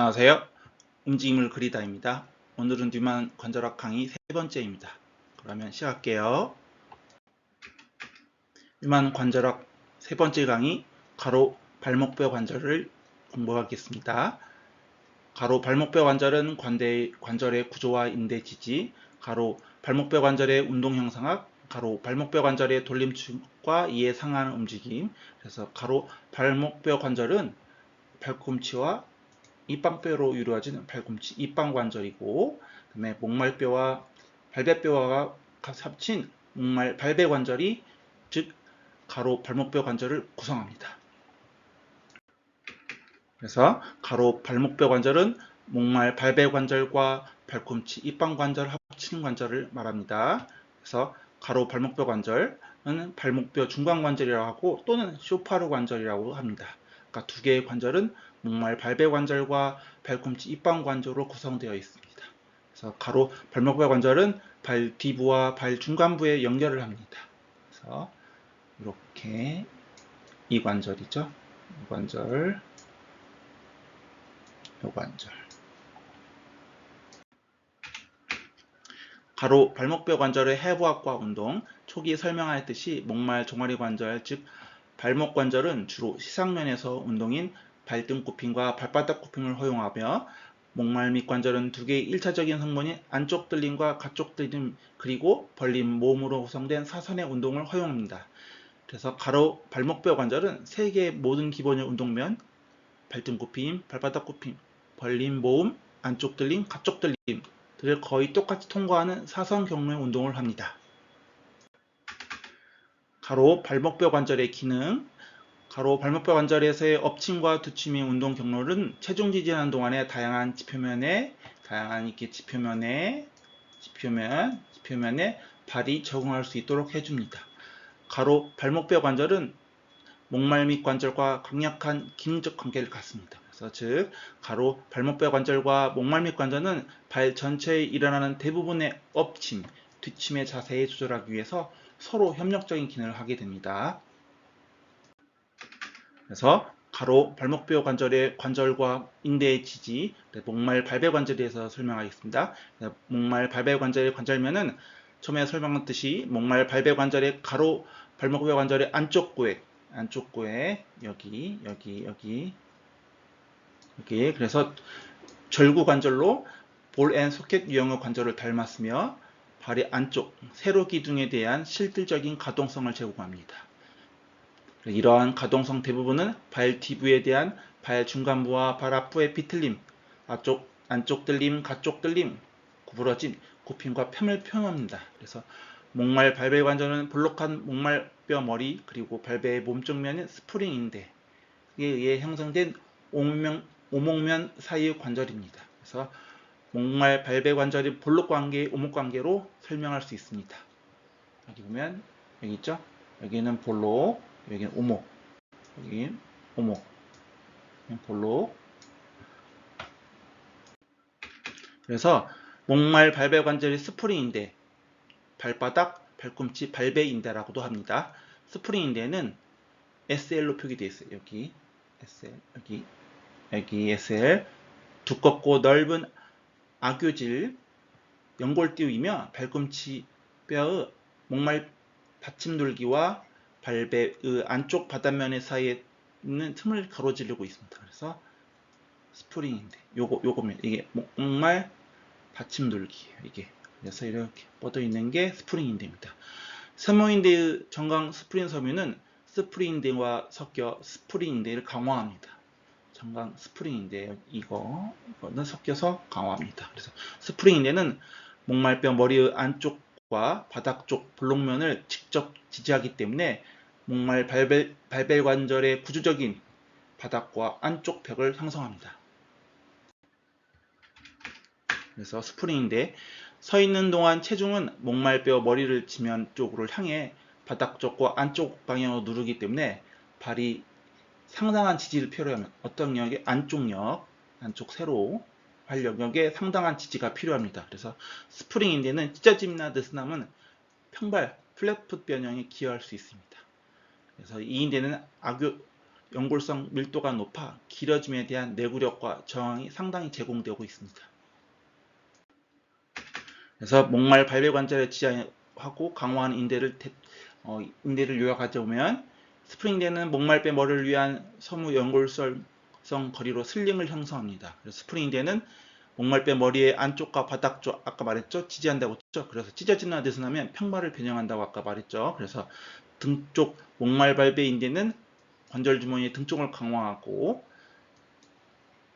안녕하세요. 움직임을 그리다입니다. 오늘은 류만 관절학 강의 세 번째입니다. 그러면 시작할게요. 류만 관절학 세 번째 강의 가로 발목뼈 관절을 공부하겠습니다. 가로 발목뼈 관절은 관절의 구조와 인대 지지, 가로 발목뼈 관절의 운동 형상학, 가로 발목뼈 관절의 돌림축과 이에 상하는 움직임. 그래서 가로 발목뼈 관절은 팔꿈치와 입방뼈로 이루어진 팔꿈치 입방관절이고, 그다음에 목말뼈와 발배뼈가 합친 목말 발배관절이 즉 가로 발목뼈 관절을 구성합니다. 그래서 가로 발목뼈 관절은 목말 발배관절과 팔꿈치 입방관절 합친 관절을 말합니다. 그래서 가로 발목뼈 관절은 발목뼈 중간관절이라고 하고 또는 쇼파르 관절이라고 합니다. 그러니까 두 개의 관절은 목말 발배관절과 팔꿈치 입방관절로 구성되어 있습니다. 그래서 가로 발목뼈 관절은 발 뒤부와 발 중간부에 연결을 합니다. 그래서 이렇게 이 관절이죠. 이 관절, 이 관절. 가로 발목뼈 관절의 해부학과 운동, 초기 설명하였듯이 목말 종아리 관절, 즉 발목 관절은 주로 시상면에서 운동인 발등 굽힘과 발바닥 굽힘을 허용하며, 목말 밑 관절은 두 개의 1차적인 성분인 안쪽 들림과 가쪽 들림 그리고 벌림, 모음으로 구성된 사선의 운동을 허용합니다. 그래서 가로 발목뼈 관절은 세 개의 모든 기본의 운동면, 발등 굽힘, 발바닥 굽힘, 벌림, 모음, 안쪽 들림, 가쪽 들림들을 거의 똑같이 통과하는 사선 경로의 운동을 합니다. 가로 발목뼈 관절의 기능, 가로 발목뼈 관절에서의 엎침과 뒤침의 운동 경로는 체중 지지하는 동안에 다양한 지표면에 발이 적응할 수 있도록 해줍니다. 가로 발목뼈 관절은 목말 밑 관절과 강력한 기능적 관계를 갖습니다. 그래서 즉 가로 발목뼈 관절과 목말 밑 관절은 발 전체에 일어나는 대부분의 엎침, 뒤침의 자세에 조절하기 위해서 서로 협력적인 기능을 하게 됩니다. 그래서 가로 발목뼈 관절의 관절과 인대의 지지, 목말 발배관절에 대해서 설명하겠습니다. 목말 발배관절의 관절면은 처음에 설명했듯이 목말 발배관절의 가로 발목뼈 관절의 안쪽 구에 여기 그래서 절구 관절로 볼 앤 소켓 유형의 관절을 닮았으며 발의 안쪽 세로 기둥에 대한 실질적인 가동성을 제공합니다. 이러한 가동성 대부분은 발 뒤부에 대한 발 중간부와 발 앞부의 비틀림, 안쪽 들림, 가쪽 들림, 구부러짐, 굽힘과 펴을 표현합니다. 그래서 목말 발배관절은 볼록한 목말뼈 머리 그리고 발배의 몸쪽 면인 스프링 인대에 의해 형성된 오목면 사이의 관절입니다. 그래서 목말 발배관절이 볼록관계, 오목관계로 설명할 수 있습니다. 여기 보면 여기 있죠? 여기는 볼록, 여기는 오목, 여기는 오목, 볼록. 그래서 목말 발배관절이 스프링인데 발바닥, 발꿈치, 발배인대라고도 합니다. 스프링인대는 SL로 표기되어 있어요. 여기 SL, 여기 SL. 두껍고 넓은 악교질 연골띠이며 발꿈치 뼈의 목말 받침돌기와 발배의 안쪽 바닥면 사이에 있는 틈을 가로지르고 있습니다. 그래서 스프링인데 요거면 이게 목말 받침돌기예요. 이게 그래서 이렇게 뻗어 있는 게 스프링인대입니다. 세모인대의 정강 스프링 섬유는 스프링인대와 섞여 스프링인대를 강화합니다. 정강 스프링인대 이거는 섞여서 강화합니다. 그래서 스프링인대는 목말뼈 머리의 안쪽과 바닥 쪽 볼록면을 직접 지지하기 때문에 목말 발배관절의 구조적인 바닥과 안쪽 벽을 형성합니다. 그래서 스프링인데 서 있는 동안 체중은 목말뼈 머리를 지면 쪽으로 향해 바닥 쪽과 안쪽 방향으로 누르기 때문에 발이 상당한 지지를 필요하면 어떤 영역에 안쪽 세로 발 영역에 상당한 지지가 필요합니다. 그래서 스프링인데는 찢어짐이나 느슨함은 평발 플랫풋 변형에 기여할 수 있습니다. 그래서 이 인대는 연골성 밀도가 높아 길어짐에 대한 내구력과 저항이 상당히 제공되고 있습니다. 그래서 목말 발배관절을 지지하고 강화하는 인대를 요약하자 보면 스프링대는 목말배 머리를 위한 섬유 연골성 거리로 슬링을 형성합니다. 그래서 스프링대는 목말배 머리의 안쪽과 바닥 쪽, 아까 말했죠? 지지한다고 했죠? 그래서 찢어지나 느슨하면 평발을 변형한다고 아까 말했죠? 그래서 등 쪽 목말 발배 인대는 관절 주머니의 등 쪽을 강화하고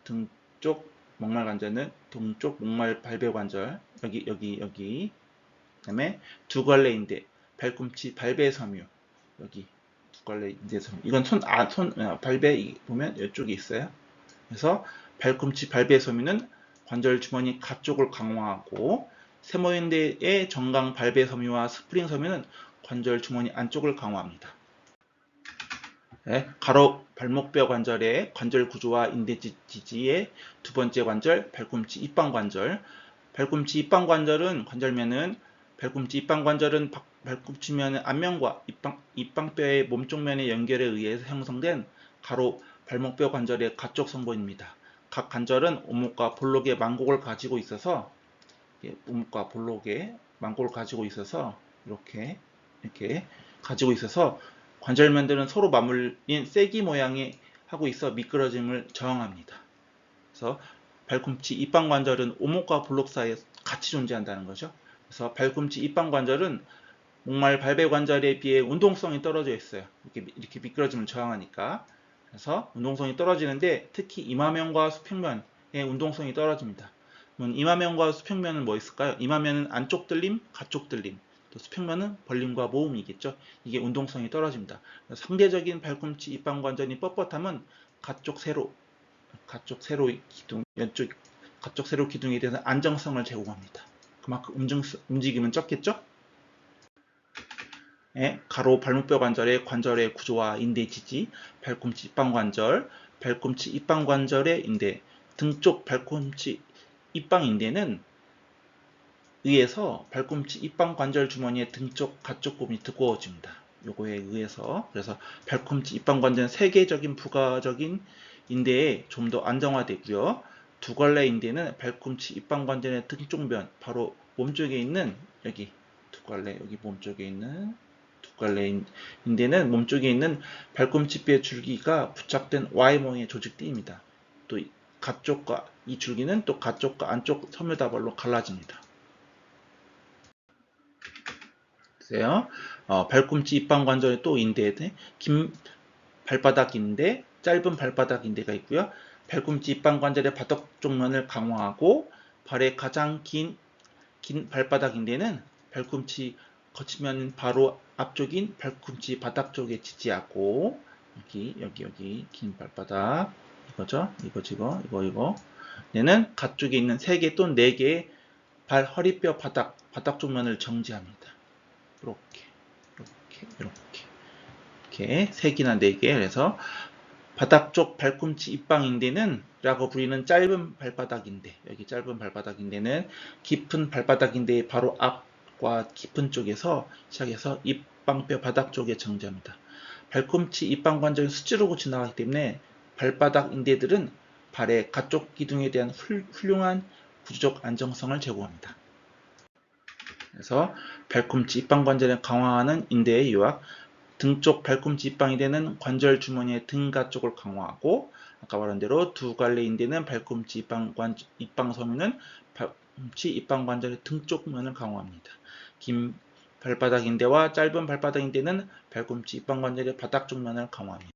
등 쪽 목말 관절은 등 쪽 목말 발배 관절 여기 그다음에 두 갈래 인대 발꿈치 발배 섬유 여기 두 갈래 인대 섬유 이건 발배 보면 이쪽에 있어요. 그래서 발꿈치 발배 섬유는 관절 주머니 가쪽을 강화하고 세모인대의 정강 발배 섬유와 스프링 섬유는 관절 주머니 안쪽을 강화합니다. 네, 가로 발목뼈 관절의 관절 구조와 인대 지지의 두 번째 관절 발꿈치 입방 관절. 발꿈치 입방 관절은 발꿈치 입방 관절은 발꿈치면의 앞면과 입방뼈의 몸쪽 면의 연결에 의해서 형성된 가로 발목뼈 관절의 가쪽 성분입니다. 각 관절은 오목과 볼록의 망곡을 가지고 있어서 이렇게 가지고 있어서 관절면들은 서로 맞물린 쐐기 모양의 하고 있어 미끄러짐을 저항합니다. 그래서 발꿈치 입방 관절은 오목과 볼록 사이에 같이 존재한다는 거죠. 그래서 발꿈치 입방 관절은 목말 발배 관절에 비해 운동성이 떨어져 있어요. 이렇게 미끄러짐을 저항하니까. 그래서 운동성이 떨어지는데 특히 이마면과 수평면의 운동성이 떨어집니다. 이마면과 수평면은 뭐 있을까요? 이마면은 안쪽 들림, 가쪽 들림. 또 수평면은 벌림과 모음이겠죠. 이게 운동성이 떨어집니다. 상대적인 발꿈치 입방 관절이 뻣뻣함은 가쪽 세로 기둥, 가쪽 세로 기둥에 대해서 안정성을 제공합니다. 그만큼 움직임은 적겠죠? 네, 가로 발목뼈 관절의 구조와 인대 지지, 발꿈치 입방 관절, 발꿈치 입방 관절의 인대, 등 쪽 발꿈치 입방 인대는 의해서 발꿈치 입방 관절 주머니의 등쪽 가쪽 부분이 두꺼워집니다. 요거에 의해서 그래서 발꿈치 입방 관절은 세계적인 부가적인 인대에 좀 더 안정화되고요. 두 갈래 인대는 발꿈치 입방 관절의 등쪽면 바로 몸쪽에 있는 여기 두 갈래 여기 몸쪽에 있는 두 갈래 인대는 몸쪽에 있는 발꿈치뼈 줄기가 부착된 Y 모양의 조직들입니다. 또 가쪽과 이 줄기는 또 가쪽과 안쪽 섬유다발로 갈라집니다. 발꿈치 입방 관절의 또 인대에 긴 발바닥 인대, 짧은 발바닥 인대가 있고요. 발꿈치 입방 관절의 바닥 쪽면을 강화하고 발의 가장 긴 발바닥 인대는 발꿈치 거치면 바로 앞쪽인 발꿈치 바닥 쪽에 지지하고 여기 긴 발바닥 이거죠. 이거 얘는 가쪽에 있는 3개 또는 4개의 발 허리뼈 바닥 쪽면을 정지합니다. 이렇게 3개나 4개. 그래서 바닥 쪽 발꿈치 입방 인대는 라고 부르는 짧은 발바닥 인대. 여기 짧은 발바닥 인대는 깊은 발바닥 인대의 바로 앞과 깊은 쪽에서 시작해서 입방뼈 바닥 쪽에 정지합니다. 발꿈치 입방 관절은 수지로 지나가기 때문에 발바닥 인대들은 발의 가쪽 기둥에 대한 훌륭한 구조적 안정성을 제공합니다. 그래서 발꿈치 입방 관절을 강화하는 인대의 요약, 등 쪽 발꿈치 입방 인대는 관절 주머니의 등 가쪽을 강화하고 아까 말한 대로 두 갈래 인대는 발꿈치 입방 섬유는 발꿈치 입방 관절의 등 쪽 면을 강화합니다. 긴 발바닥 인대와 짧은 발바닥 인대는 발꿈치 입방 관절의 바닥 쪽 면을 강화합니다.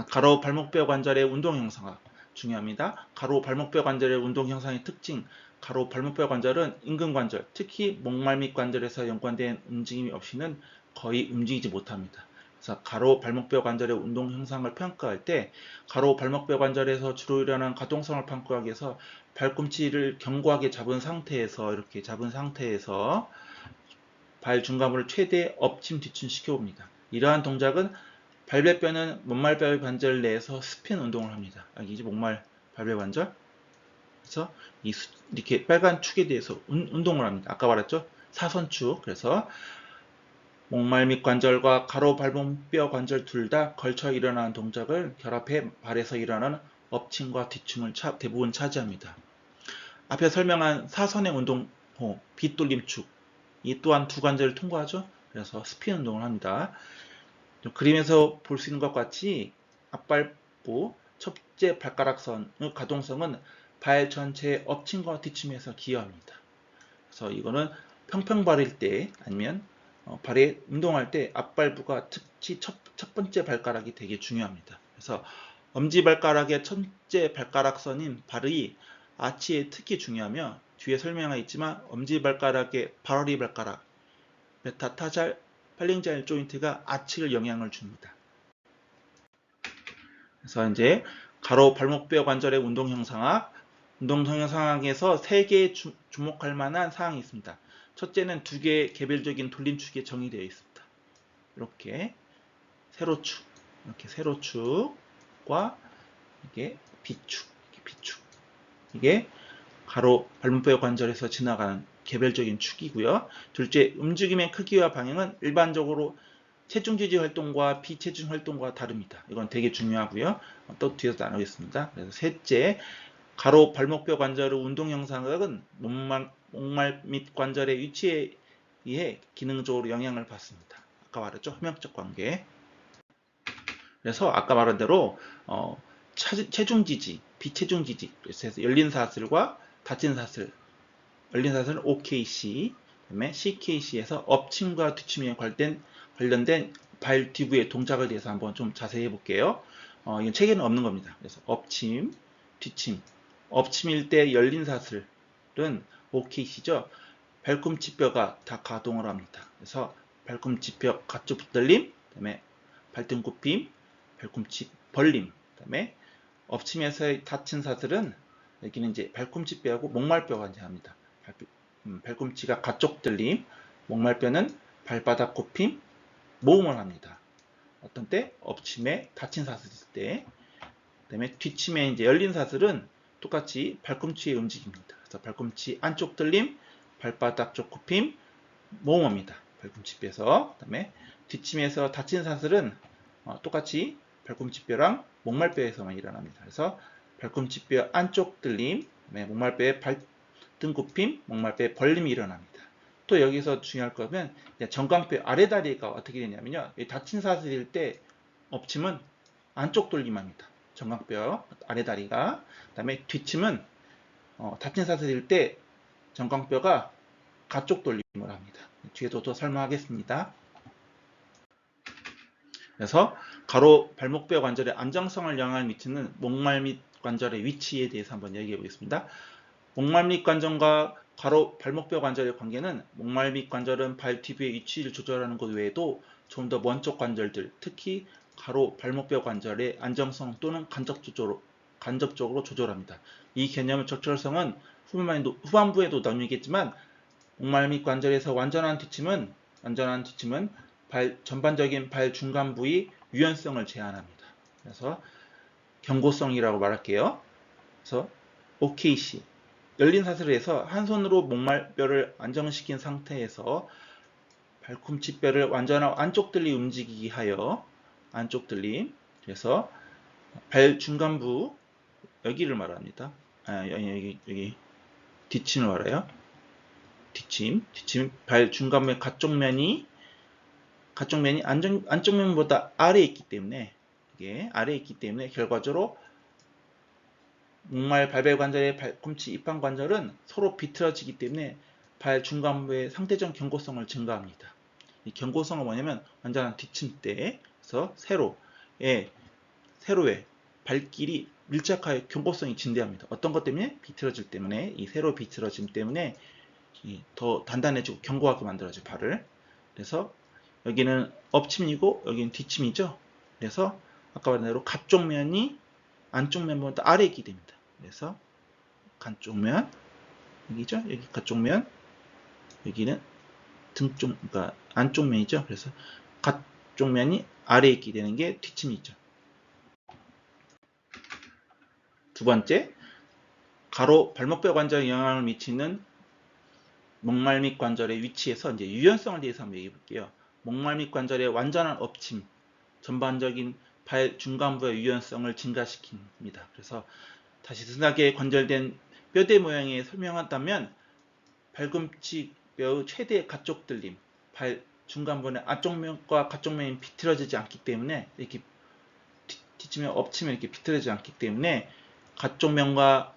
가로 발목뼈 관절의 운동 형상화 중요합니다. 가로 발목뼈 관절의 운동 형상의 특징, 가로 발목뼈 관절은 임근관절, 특히 목말밑 관절에서 연관된 움직임이 없이는 거의 움직이지 못합니다. 그래서 가로 발목뼈 관절의 운동 형상을 평가할 때 가로 발목뼈 관절에서 주로 일어나는 가동성을 평가하기 위해서 발꿈치를 견고하게 잡은 상태에서 발 중간부를 최대 엎침 뒤침 시켜봅니다. 이러한 동작은 발배뼈는 목말뼈 관절 내에서 스핀 운동을 합니다. 여기 목말 발배 관절. 그래서 이렇게 빨간 축에 대해서 운동을 합니다. 아까 말했죠? 사선축. 그래서 목말 밑 관절과 가로 발목뼈 관절 둘 다 걸쳐 일어나는 동작을 결합해 발에서 일어나는 엎침과 뒤침을 대부분 차지합니다. 앞에 설명한 사선의 운동호, 빗돌림축, 이 또한 두 관절을 통과하죠. 그래서 스핀 운동을 합니다. 그림에서 볼 수 있는 것 같이 앞발부 첫째 발가락선의 가동성은 발 전체의 엎침과 뒤침에서 기여합니다. 그래서 이거는 평평발일 때 아니면 발에 운동할 때 앞발부가 특히 첫 번째 발가락이 되게 중요합니다. 그래서 엄지발가락의 첫째 발가락선인 발의 아치에 특히 중요하며 뒤에 설명하여 있지만 엄지발가락의 발허리 발가락, 메타타잘, 팔링자일 조인트가 아치를 영향을 줍니다. 그래서 이제 가로 발목뼈 관절의 운동 형상학, 운동 형상학에서 3개 주목할 만한 사항이 있습니다. 첫째는 2개의 개별적인 돌림축이 정의되어 있습니다. 이렇게 세로축, 이렇게 세로축과 이게 비축, 이게 가로 발목뼈 관절에서 지나가는 개별적인 축이고요. 둘째, 움직임의 크기와 방향은 일반적으로 체중 지지 활동과 비체중 활동과 다릅니다. 이건 되게 중요하고요. 또 뒤에서 나누겠습니다. 그래서 셋째, 가로 발목뼈 관절의 운동 형상은 목말 및 관절의 위치에 의해 기능적으로 영향을 받습니다. 아까 말했죠? 흡연적 관계. 그래서 아까 말한 대로 체중 지지, 비체중 지지, 그래서 열린 사슬과 닫힌 사슬, 열린 사슬은 OKC, 그다음에 CKC에서 엎침과 뒤침에 관련된 발 뒤부의 동작에 대해서 한번 좀 자세히 해볼게요. 이건 책에는 없는 겁니다. 그래서 엎침, 뒤침, 엎침일 때 열린 사슬은 OKC죠. 발꿈치뼈가 다 가동을 합니다. 그래서 발꿈치뼈 가쪽 붙들림, 그다음에 발등 굽힘, 발꿈치 벌림, 그다음에 엎침에서의 닫힌 사슬은 여기는 이제 발꿈치뼈하고 목말뼈가 이제 합니다. 발꿈치가 가쪽 들림, 목말뼈는 발바닥 굽힘, 모음을 합니다. 어떤 때? 엎침에 닫힌 사슬일 때. 그다음에 뒤침에 이제 열린 사슬은 똑같이 발꿈치의 움직임입니다. 그래서 발꿈치 안쪽 들림, 발바닥 쪽 굽힘, 모음합니다. 발꿈치뼈에서. 그다음에 뒤침에서 닫힌 사슬은 똑같이 발꿈치뼈랑 목말뼈에서만 일어납니다. 그래서 발꿈치뼈 안쪽 들림, 목말뼈의 발등 굽힘, 목말뼈의 벌림이 일어납니다. 또 여기서 중요할 거면 정강뼈 아래다리가 어떻게 되냐면요. 닫힌 사슬일 때 엎침은 안쪽 돌림합니다. 정강뼈 아래다리가. 그다음에 뒤침은 닫힌 사슬일 때 정강뼈가 가쪽 돌림을 합니다. 뒤에도 더 설명하겠습니다. 그래서 가로 발목뼈 관절의 안정성을 영향을 미치는 목말 밑 관절의 위치에 대해서 한번 얘기해 보겠습니다. 목말 밑 관절과 가로 발목뼈 관절의 관계는 목말 밑 관절은 발 뒤부의 위치를 조절하는 것 외에도 좀 더 먼 쪽 관절들, 특히 가로 발목뼈 관절의 안정성 또는 간접적으로 조절합니다. 이 개념의 적절성은 후반부에도 나누겠지만 목말 밑 관절에서 완전한 뒤침은 전반적인 발 중간 부위 유연성을 제한합니다. 그래서 경고성이라고 말할게요. 그래서 OKC 열린 사슬에서 한 손으로 목말뼈를 안정시킨 상태에서 발꿈치뼈를 완전한 안쪽 들림 움직이기 하여 안쪽 들림, 그래서 발 중간부 여기를 말합니다. 여기 뒤침을 말해요. 뒤침 발 중간부의 가쪽 면이 안쪽 면보다 아래에 있기 때문에 결과적으로 목말 발배 관절의 발꿈치 입방 관절은 서로 비틀어지기 때문에 발 중간부의 상대적 경고성을 증가합니다. 이 경고성은 뭐냐면 완전한 뒤침 때에서 세로의 발길이 밀착하여 경고성이 증대합니다. 어떤 것 때문에? 비틀어질 때문에, 이 세로 비틀어짐 때문에 더 단단해지고 견고하게 만들어져요, 발을. 그래서 여기는 엎침이고 여기는 뒤침이죠. 그래서 아까 말한 대로 가쪽 면이 안쪽 면보다 아래에 있게 됩니다. 그래서 간쪽면 여기죠. 여기 가쪽면, 여기는 등쪽, 그러니까 안쪽 면이죠. 그래서 가쪽 면이 아래에 있게 되는 게 뒤침이죠. 두 번째, 가로 발목뼈 관절에 영향을 미치는 목말 밑 관절의 위치에서 이제 유연성에 대해서 한번 얘기해 볼게요. 목말 및 관절의 완전한 엎침, 전반적인 발 중간부의 유연성을 증가시킵니다. 그래서 다시 드나게 관절된 뼈대 모양에 설명한다면 발꿈치 뼈의 최대 가쪽 들림, 발 중간부의 안쪽면과 가쪽면이 비틀어지지 않기 때문에 이렇게 뒤치면 엎치면 이렇게 비틀어지지 않기 때문에 가쪽면과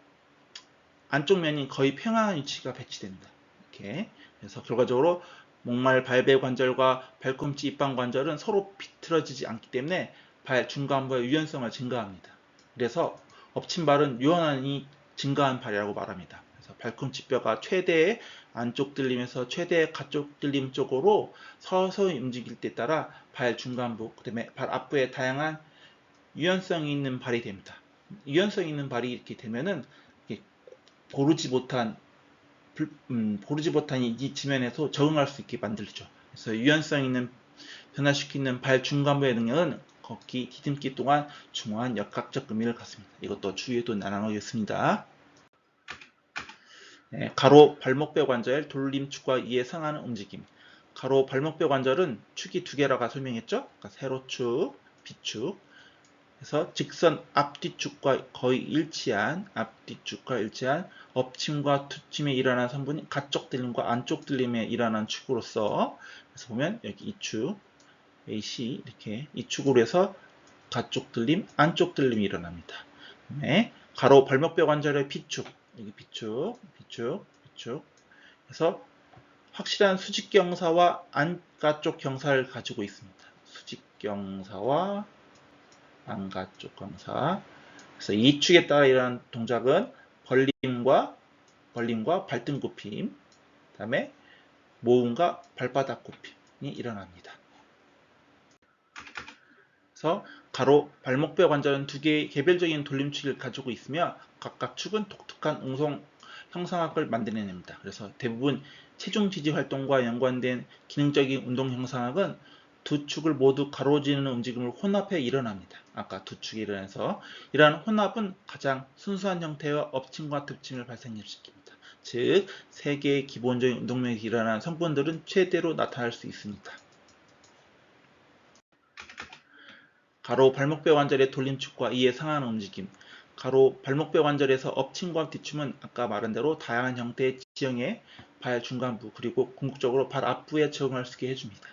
안쪽면이 거의 평행한 위치가 배치됩니다. 이렇게. 그래서 결과적으로 목말 발배 관절과 발꿈치 입방 관절은 서로 비틀어지지 않기 때문에 발 중간부의 유연성을 증가합니다. 그래서 엎친 발은 유연함이 증가한 발이라고 말합니다. 그래서 발꿈치 뼈가 최대의 안쪽 들림에서 최대의 가쪽 들림 쪽으로 서서히 움직일 때 따라 발 중간부, 그다음에 발 앞부에 다양한 유연성이 있는 발이 됩니다. 유연성 있는 발이 이렇게 되면은 고르지 못한 이 지면에서 적응할 수 있게 만들죠. 그래서 유연성 있는 변화시키는 발 중간부의 능력은 걷기, 디딤기 동안 중요한 역학적 의미를 갖습니다. 이것도 주의도 나눠보겠습니다. 네, 가로 발목뼈 관절 돌림축과 이에 상하는 움직임. 가로 발목뼈 관절은 축이 두 개라고 설명했죠. 그러니까 세로축, 비축. 그래서 직선 앞뒤축과 거의 일치한 엎침과 투침에 일어나는 성분이 가쪽 들림과 안쪽 들림에 일어나는 축으로서 그래서 보면 여기 이 축, AC 이렇게 이 축으로 해서 가쪽 들림, 안쪽 들림이 일어납니다. 네, 가로 발목뼈 관절의 비축, 여기 비축. 그래서 확실한 수직 경사와 안가쪽 경사를 가지고 있습니다. 수직 경사와 안가쪽 경사. 그래서 이 축에 따라 일어나는 동작은 벌림과 발등 굽힘, 그다음에 모음과 발바닥 굽힘이 일어납니다. 그래서 가로 발목뼈 관절은 두 개의 개별적인 돌림축을 가지고 있으며 각각 축은 독특한 웅성 형상학을 만들어냅니다. 그래서 대부분 체중 지지 활동과 연관된 기능적인 운동 형상학은 두 축을 모두 가로지르는 움직임을 혼합해 일어납니다. 아까 두 축이 일어나서 이러한 혼합은 가장 순수한 형태와 엎침과 덮침을 발생시킵니다. 즉, 세 개의 기본적인 운동면에서 일어나는 성분들은 최대로 나타날 수 있습니다. 가로 발목뼈 관절의 돌림축과 이에 상하는 움직임. 가로 발목뼈 관절에서 엎침과 뒤춤은 아까 말한 대로 다양한 형태의 지형에 발 중간부 그리고 궁극적으로 발 앞부에 적응할 수 있게 해줍니다.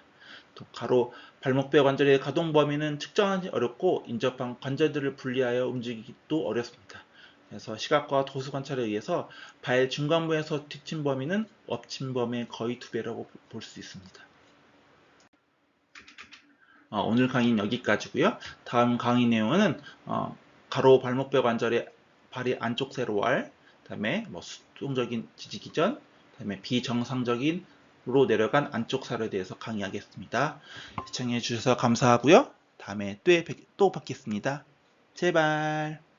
또 가로 발목뼈 관절의 가동 범위는 측정하기 어렵고 인접한 관절들을 분리하여 움직이기도 어렵습니다. 그래서 시각과 도수 관찰에 의해서 발 중간부에서 뒤침 범위는 엎침 범위의 거의 2배라고 볼 수 있습니다. 오늘 강의는 여기까지고요. 다음 강의 내용은 가로 발목뼈 관절의 발의 안쪽 세로왈, 그다음에 수동적인 지지기전, 그다음에 비정상적인으로 내려간 안쪽 살에 대해서 강의하겠습니다. 시청해 주셔서 감사하고요. 다음에 또 뵙겠습니다. 제발.